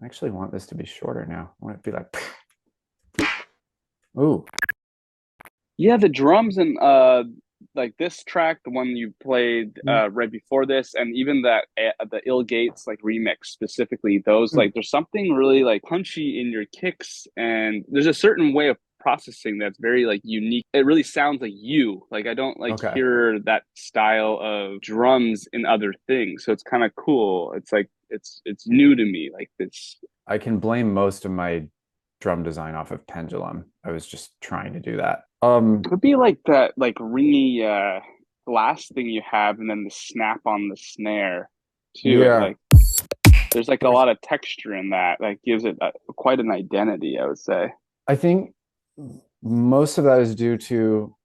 I actually want this to be shorter now. I want it to be like, ooh, Yeah, the drums and like this track, the one you played mm, right before this, and even that the Ill Gates like remix specifically, those mm, like there's something really like punchy in your kicks, and there's a certain way of processing that's very like unique. It really sounds like you. Like I don't like okay. hear that style of drums in other things, so it's kind of cool. It's like it's new to me. Like this. I can blame most of my drum design off of Pendulum. I was just trying to do that. Could be like that, like ringy last thing you have, and then the snap on the snare too. It Yeah, like there's like a there's, lot of texture in that that gives it quite an identity, I would say. I think most of that is due to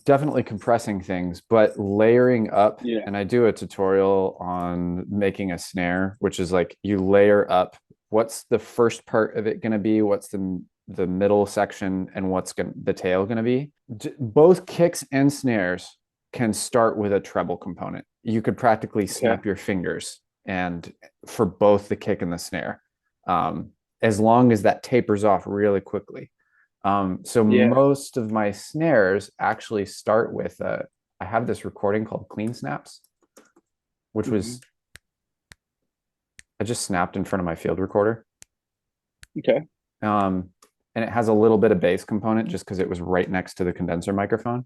definitely compressing things, but layering up. Yeah. And I do a tutorial on making a snare, which is like you layer up. What's the first part of it going to be? What's the middle section, and what's the tail going to be? Both kicks and snares can start with a treble component. You could practically Okay. snap your fingers and for both the kick and the snare, um, as long as that tapers off really quickly. So Yeah. most of my snares actually start with I have this recording called Clean Snaps, which Hmm. was I just snapped in front of my field recorder. Okay. Um, and it has a little bit of bass component just because it was right next to the condenser microphone.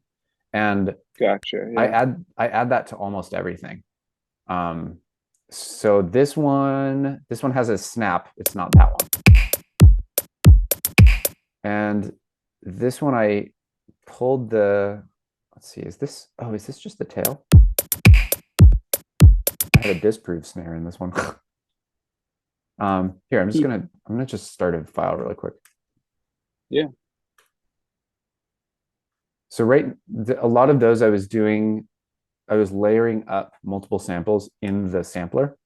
And Gotcha. I Yeah. add that to almost everything. Um, so this one has a snap. It's not that one. And this one I pulled the, let's see, is this just the tail? I had a disprove snare in this one. Here, I'm gonna just start a file really quick. Yeah. So a lot of those I was layering up multiple samples in the sampler,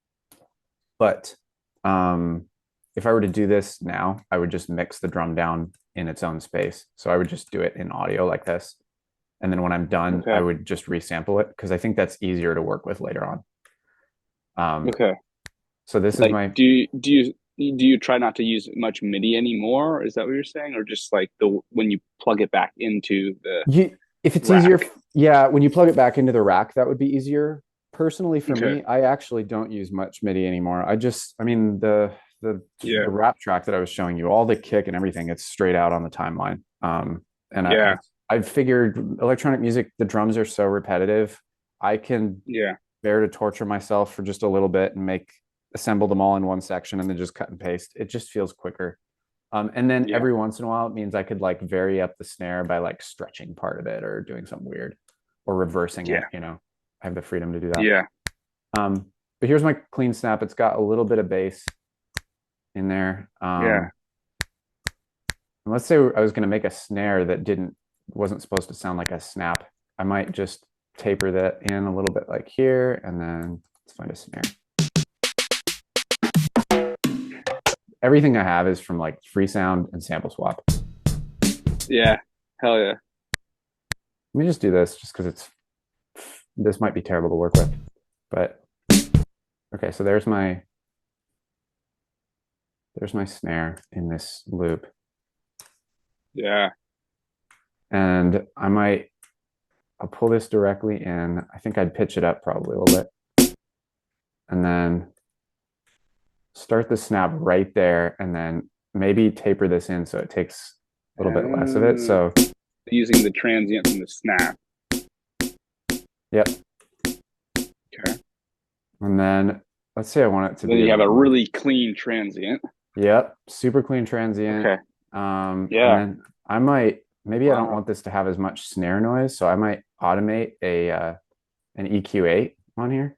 but um, if I were to do this now, I would just mix the drum down in its own space. So I would just do it in audio like this. And then when I'm done, I Okay. would just resample it because I think that's easier to work with later on. Um, Okay. so this is Like, my do you try not to use much MIDI anymore? Is that what you're saying, or just like the when you plug it back into the you if it's easier, rack? yeah, when you plug it back into the rack, that would be easier. Personally, for Okay. me, I actually don't use much MIDI anymore. I mean, the Yeah. rap track that I was showing you, all the kick and everything, it's straight out on the timeline. And Yeah. I've figured electronic music, the drums are so repetitive. I can Yeah. bear to torture myself for just a little bit and assemble them all in one section and then just cut and paste. It just feels quicker. And then Yeah. every once in a while, it means I could like vary up the snare by like stretching part of it or doing something weird or reversing it. Yeah. I have the freedom to do that. Yeah. But here's my clean snap. It's got a little bit of bass in there. Yeah. And let's say I was going to make a snare that wasn't supposed to sound like a snap. I might just taper that in a little bit like here, and then let's find a snare. Everything I have is from like Freesound and Sample Swap. Yeah. Hell yeah. Let me just do this just because this might be terrible to work with. But okay, so there's my snare in this loop. Yeah. And I'll pull this directly in. I think I'd pitch it up probably a little bit. And then start the snap right there and then maybe taper this in so it takes a little bit less of it. Uh, So, Using the transient from the snap. yep. Okay. And then let's say I want it to Then be a you have a little, really clean transient. yep, super clean transient. Okay. And Yeah. then maybe I don't Wow. want this to have as much snare noise, so I might automate an EQ8 on here.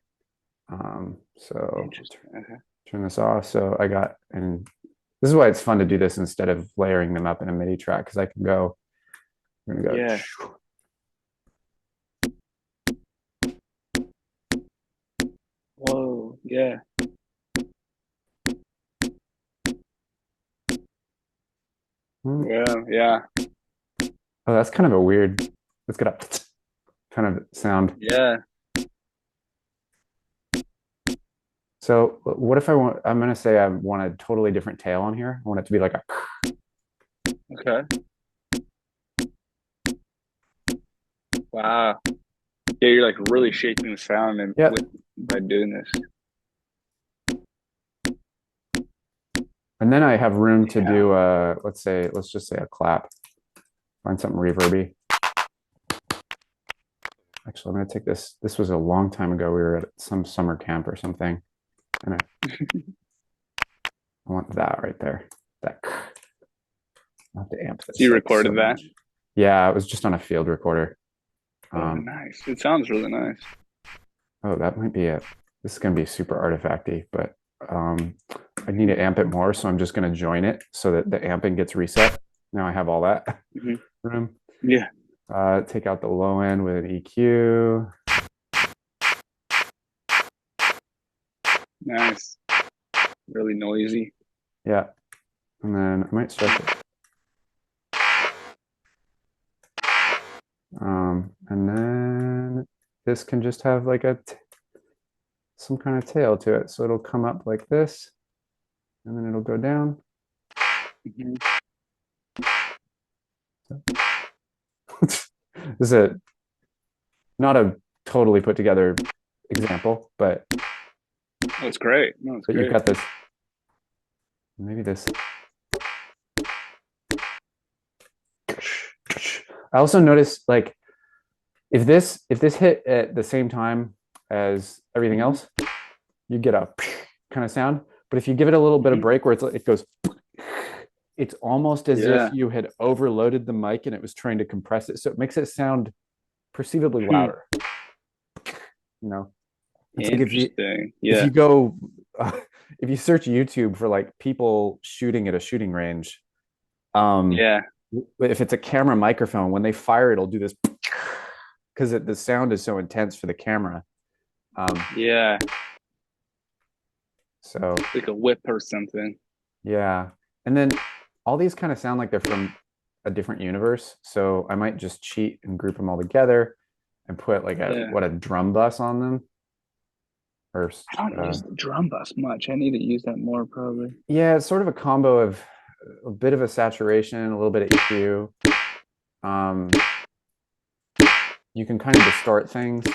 So Interesting. Okay. turn this off. So and this is why it's fun to do this instead of layering them up in a MIDI track because we're gonna go, Yeah. Whoa. Yeah. Yeah. Yeah. oh, that's kind of a weird, let's get up kind of sound. Yeah. So what if I'm going to say I want a totally different tail on here. I want it to be like a, Okay. Wow. Yeah, you're like really shaping the sound and yeah. with by doing this. And then I have room to Yeah. do let's just say a clap. Find something reverby. Actually, I'm going to take this. This was a long time ago. We were at some summer camp or something. And I want that right there. That. I'll have to amp So this you like so recorded that? much. Yeah, it was just on a field recorder. Oh, Um, nice. It sounds really nice. oh, that might be it. This is going to be super artifacty, but I need to amp it more. So I'm just going to join it so that the amping gets reset. Now I have all that Hmm. room. Yeah. Take out the low end with an EQ. Nice. Really noisy. Yeah. And then I might start it. And then this can just have like some kind of tail to it. So it'll come up like this, and then it'll go down. Hmm. This is a not a totally put together example, but That's great. No, that's you've great. got this. Maybe this. I also noticed like if this hit at the same time as everything Hmm. else, you get a kind of sound. But if you give it a little bit of Hmm. break where it goes, it's almost as if Yeah. you had overloaded the mic and it was trying to compress it. So it makes it sound perceivably Hmm. louder. You know, it's like Interesting. if Yeah. you go if you search YouTube for like people shooting at a shooting range, um, Yeah. if it's a camera microphone, when they fire, it'll do this because the sound is so intense for the camera. Um, Yeah. so Like a whip or something. yeah, and then all these kind of sound like they're from a different universe. So I might just cheat and group them all together and put like Yeah. a drum bus on them. Or I don't use the drum bus much. I need to use that more probably. yeah, it's sort of a combo of a bit of a saturation, a little bit of EQ. Um, you can kind of distort things.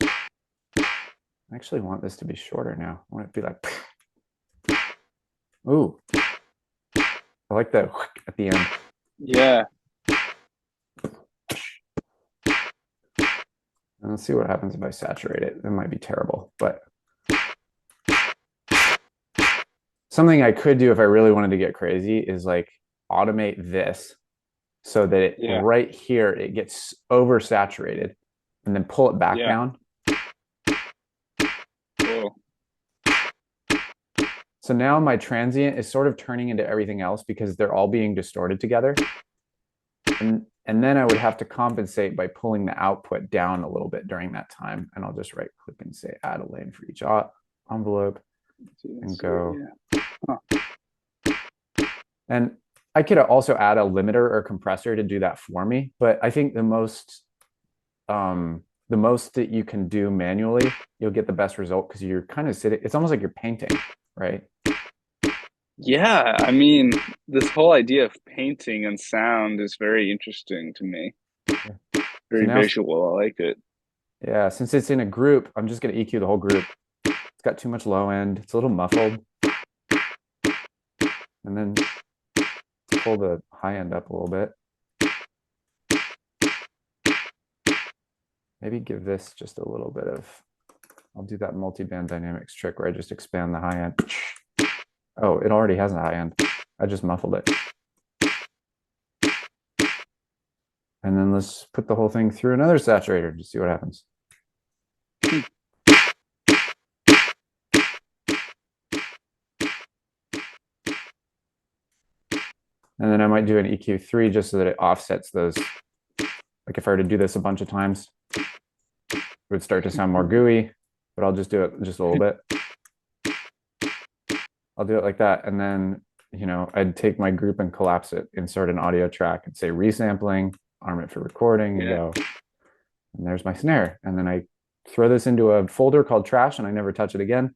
I actually want this to be shorter now. I want it to be like, ooh, I like that at the end. Yeah. And let's see what happens if I saturate it. It might be terrible, but something I could do if I really wanted to get crazy is like automate this so that Yeah. right here it gets oversaturated and then pull it back Yeah. down. Cool. So now my transient is sort of turning into everything else because they're all being distorted together. And then I would have to compensate by pulling the output down a little bit during that time. And I'll just right click and say add a lane for each envelope and go. Yeah. Huh. And I could also add a limiter or compressor to do that for me. But I think the most that you can do manually, you'll get the best result because you're kind of sitting, it's almost like you're painting, right? Yeah, I mean, this whole idea of painting and sound is very interesting to me. Yeah. So Very now, visual. I like it. yeah, since it's in a group, I'm just going to EQ the whole group. It's got too much low end. It's a little muffled. And then pull the high end up a little bit. Maybe give this just a little bit of, I'll do that multi-band dynamics trick where I just expand the high end. Oh, it already has a high end. I just muffled it. And then let's put the whole thing through another saturator to see what happens. And then I might do an EQ3 just so that it offsets those. Like if I were to do this a bunch of times, it would start to sound more gooey, but I'll just do it just a little bit. I'll do it like that. And then, I'd take my group and collapse it, insert an audio track and say resampling, arm it for recording and Yeah. go, and there's my snare. And then I throw this into a folder called trash and I never touch it again.